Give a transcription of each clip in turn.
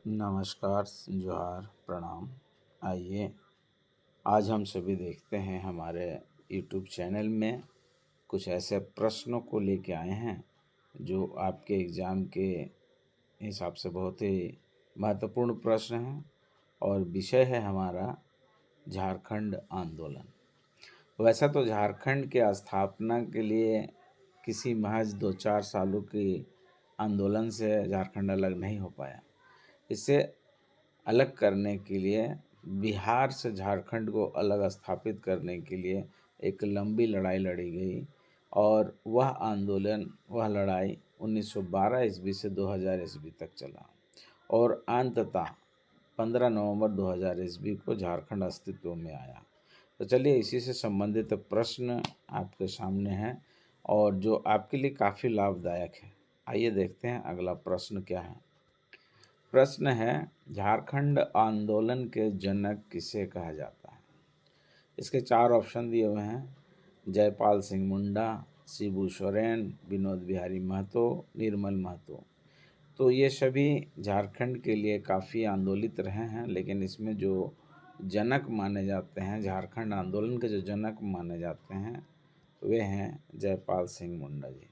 नमस्कार, जोहार, प्रणाम। आइए आज हम सभी देखते हैं हमारे यूट्यूब चैनल में कुछ ऐसे प्रश्नों को लेके आए हैं जो आपके एग्ज़ाम के हिसाब से बहुत ही महत्वपूर्ण प्रश्न हैं और विषय है हमारा झारखंड आंदोलन। वैसा तो झारखंड के स्थापना के लिए किसी महज 2-4 सालों के आंदोलन से झारखंड अलग नहीं हो पाया। इससे अलग करने के लिए बिहार से झारखंड को अलग स्थापित करने के लिए एक लंबी लड़ाई लड़ी गई और वह आंदोलन, वह लड़ाई 1912 ईस्वी से 2000 ईस्वी तक चला और अंततः 15 नवंबर 2000 ईस्वी को झारखंड अस्तित्व में आया। तो चलिए इसी से संबंधित प्रश्न आपके सामने हैं और जो आपके लिए काफ़ी लाभदायक है। आइए देखते हैं अगला प्रश्न क्या है। प्रश्न है, झारखंड आंदोलन के जनक किसे कहा जाता है? इसके 4 ऑप्शन दिए हुए हैं। जयपाल सिंह मुंडा, शिबू सोरेन, विनोद बिहारी महतो, निर्मल महतो। तो ये सभी झारखंड के लिए काफ़ी आंदोलित रहे हैं, लेकिन इसमें जो जनक माने जाते हैं, झारखंड आंदोलन के जो जनक माने जाते हैं, वे हैं जयपाल सिंह मुंडा जी।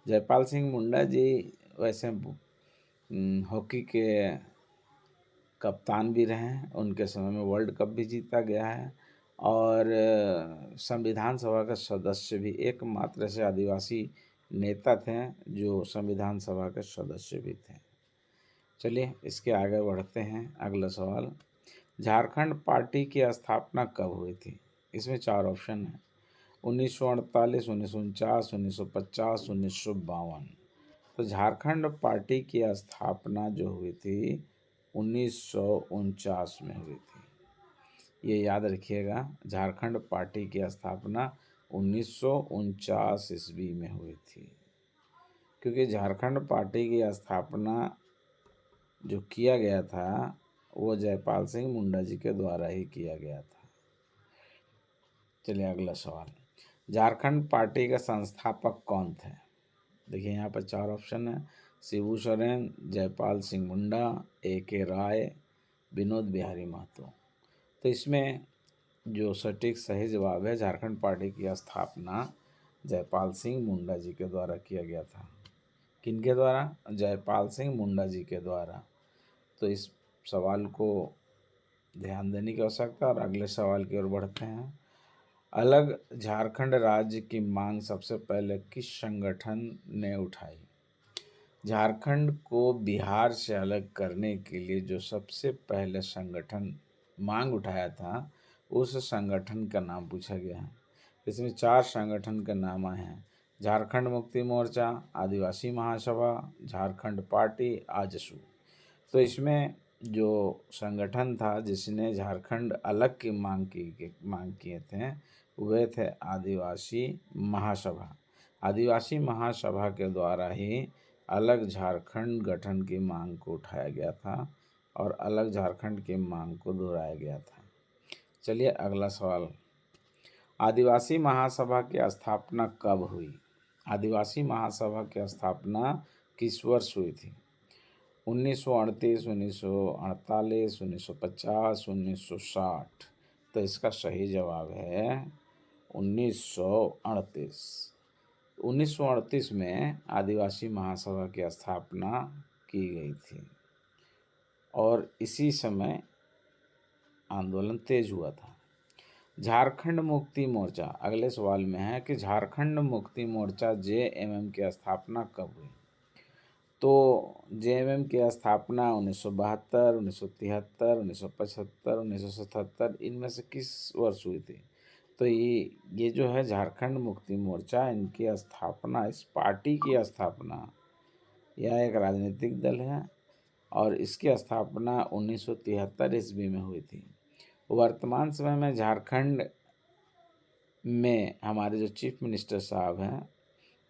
जयपाल सिंह मुंडा जी वैसे हॉकी के कप्तान भी रहे हैं। उनके समय में वर्ल्ड कप भी जीता गया है और संविधान सभा का सदस्य भी, एकमात्र ऐसे आदिवासी नेता थे जो संविधान सभा के सदस्य भी थे। चलिए इसके आगे बढ़ते हैं। अगला सवाल, झारखंड पार्टी की स्थापना कब हुई थी? इसमें 4 ऑप्शन हैं। 1948, 1949, 1950, 1952। तो झारखंड पार्टी की स्थापना जो हुई थी 1949 में हुई थी। ये याद रखिएगा, झारखंड पार्टी की स्थापना 1949 ईस्वी में हुई थी, क्योंकि झारखंड पार्टी की स्थापना जो किया गया था वो जयपाल सिंह मुंडा जी के द्वारा ही किया गया था। चलिए अगला सवाल, झारखंड पार्टी के संस्थापक कौन थे? देखिए यहाँ पर 4 ऑप्शन है। शिबू सोरेन, जयपाल सिंह मुंडा, A.K. राय, विनोद बिहारी महतो। तो इसमें जो सटीक सही जवाब है, झारखंड पार्टी की स्थापना जयपाल सिंह मुंडा जी के द्वारा किया गया था। किनके द्वारा? जयपाल सिंह मुंडा जी के द्वारा। तो इस सवाल को ध्यान देने की आवश्यकता। और अगले सवाल की ओर बढ़ते हैं। अलग झारखंड राज्य की मांग सबसे पहले किस संगठन ने उठाई? झारखंड को बिहार से अलग करने के लिए जो सबसे पहले संगठन मांग उठाया था, उस संगठन का नाम पूछा गया है। इसमें 4 संगठन का नाम आए हैं। झारखंड मुक्ति मोर्चा, आदिवासी महासभा, झारखंड पार्टी, आजसू। तो इसमें जो संगठन था जिसने झारखंड अलग की मांग किए थे, वे थे आदिवासी महासभा। आदिवासी महासभा के द्वारा ही अलग झारखंड गठन की मांग को उठाया गया था और अलग झारखंड की मांग को दोहराया गया था। चलिए अगला सवाल, आदिवासी महासभा की स्थापना कब हुई? आदिवासी महासभा की स्थापना किस वर्ष हुई थी? 1938, 1948, 1950, 1960। तो इसका सही जवाब है 1938। 1938 में आदिवासी महासभा की स्थापना की गई थी और इसी समय आंदोलन तेज हुआ था। झारखंड मुक्ति मोर्चा, अगले सवाल में है कि झारखंड मुक्ति मोर्चा JMM की स्थापना कब हुई? तो JMM की स्थापना 1972, 1973, 1975, 1977, इनमें से किस वर्ष हुई थी? तो ये जो है झारखंड मुक्ति मोर्चा, इनकी स्थापना, इस पार्टी की स्थापना, यह एक राजनीतिक दल है और इसकी स्थापना 1973 ईस्वी में हुई थी। वर्तमान समय में झारखंड में हमारे जो चीफ मिनिस्टर साहब हैं,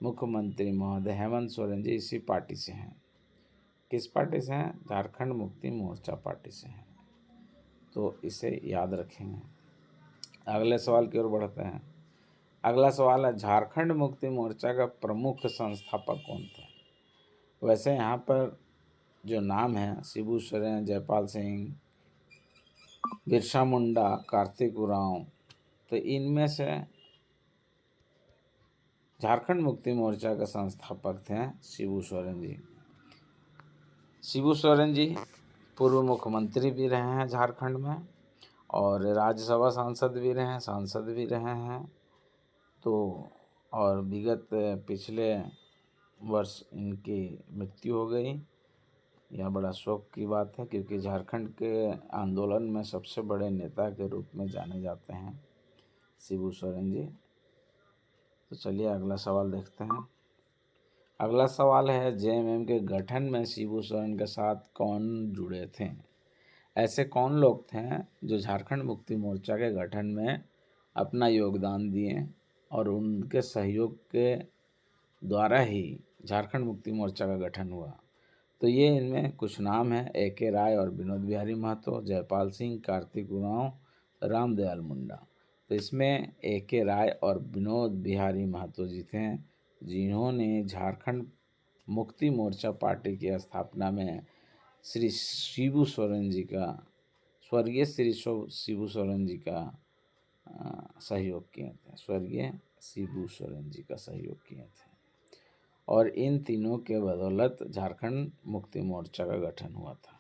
मुख्यमंत्री महोदय हेमंत सोरेन जी, इसी पार्टी से हैं। किस पार्टी से हैं? झारखंड मुक्ति मोर्चा पार्टी से हैं। तो इसे याद रखेंगे। अगले सवाल की ओर बढ़ते हैं। अगला सवाल है, झारखंड मुक्ति मोर्चा का प्रमुख संस्थापक कौन था? वैसे यहाँ पर जो नाम है शिबू सोरेन, जयपाल सिंह, बिरसा मुंडा, कार्तिक उरांव, तो इनमें से झारखंड मुक्ति मोर्चा के संस्थापक थे शिबू सोरेन जी। शिबू सोरेन जी पूर्व मुख्यमंत्री भी रहे हैं झारखंड में, और राज्यसभा सांसद भी रहे हैं, सांसद भी रहे हैं। तो और विगत पिछले वर्ष इनकी मृत्यु हो गई। यह बड़ा शोक की बात है, क्योंकि झारखंड के आंदोलन में सबसे बड़े नेता के रूप में जाने जाते हैं शिबू सोरेन जी। तो चलिए अगला सवाल देखते हैं। अगला सवाल है, जेएमएम के गठन में शिबू सोरेन के साथ कौन जुड़े थे? ऐसे कौन लोग थे जो झारखंड मुक्ति मोर्चा के गठन में अपना योगदान दिए और उनके सहयोग के द्वारा ही झारखंड मुक्ति मोर्चा का गठन हुआ? तो ये इनमें कुछ नाम हैं: ए.के. राय और विनोद बिहारी महतो, जयपाल सिंह, कार्तिक उरांव, रामदयाल मुंडा। तो इसमें ए.के. राय और विनोद बिहारी महतो जी थे, जिन्होंने झारखंड मुक्ति मोर्चा पार्टी की स्थापना में श्री शिबू सोरेन जी का, स्वर्गीय श्री शिबू सोरेन जी का सहयोग किए थे, स्वर्गीय शिबू सोरेन जी का सहयोग किए थे। और इन तीनों के बदौलत झारखंड मुक्ति मोर्चा का गठन हुआ था।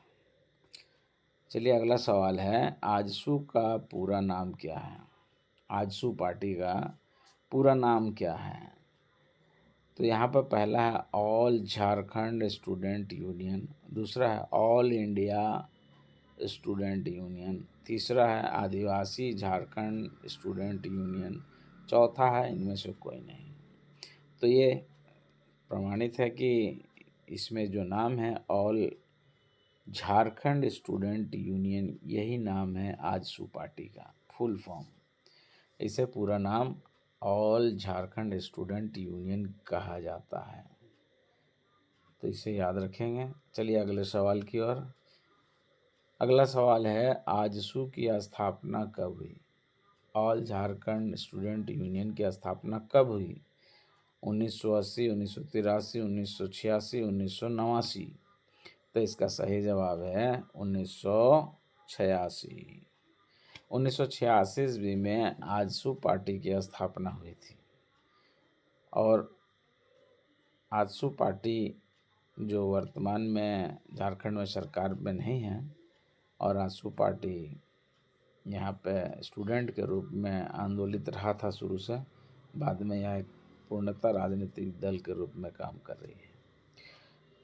चलिए अगला सवाल है, आजसू का पूरा नाम क्या है? आजसू पार्टी का पूरा नाम क्या है? तो यहाँ पर पहला है ऑल झारखंड स्टूडेंट यूनियन, दूसरा है ऑल इंडिया स्टूडेंट यूनियन, तीसरा है आदिवासी झारखंड स्टूडेंट यूनियन, चौथा है इनमें से कोई नहीं। तो ये प्रमाणित है कि इसमें जो नाम है ऑल झारखंड स्टूडेंट यूनियन, यही नाम है आजसू पार्टी का फुल फॉर्म। इसे पूरा नाम ऑल झारखंड स्टूडेंट यूनियन कहा जाता है, तो इसे याद रखेंगे। चलिए अगले सवाल की ओर। अगला सवाल है, आजसू की स्थापना कब हुई? ऑल झारखंड स्टूडेंट यूनियन की स्थापना कब हुई? 1980, 1983, 1986, 1989। तो इसका सही जवाब है 1986। 1986 ईस्वी में आजसू पार्टी की स्थापना हुई थी। और आजसू पार्टी जो वर्तमान में झारखंड में सरकार में नहीं है, और आजसू पार्टी यहाँ पे स्टूडेंट के रूप में आंदोलित रहा था शुरू से, बाद में यह एक पूर्णतः राजनीतिक दल के रूप में काम कर रही है।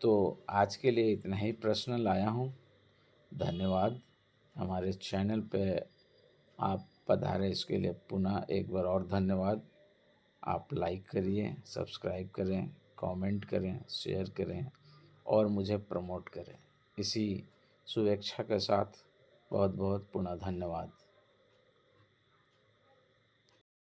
तो आज के लिए इतना ही प्रश्न लाया हूँ। धन्यवाद। हमारे चैनल पे आप पधारे, इसके लिए पुनः एक बार और धन्यवाद। आप लाइक करिए, सब्सक्राइब करें, कमेंट करें, शेयर करें और मुझे प्रमोट करें। इसी शुभेच्छा के साथ बहुत बहुत पुनः धन्यवाद।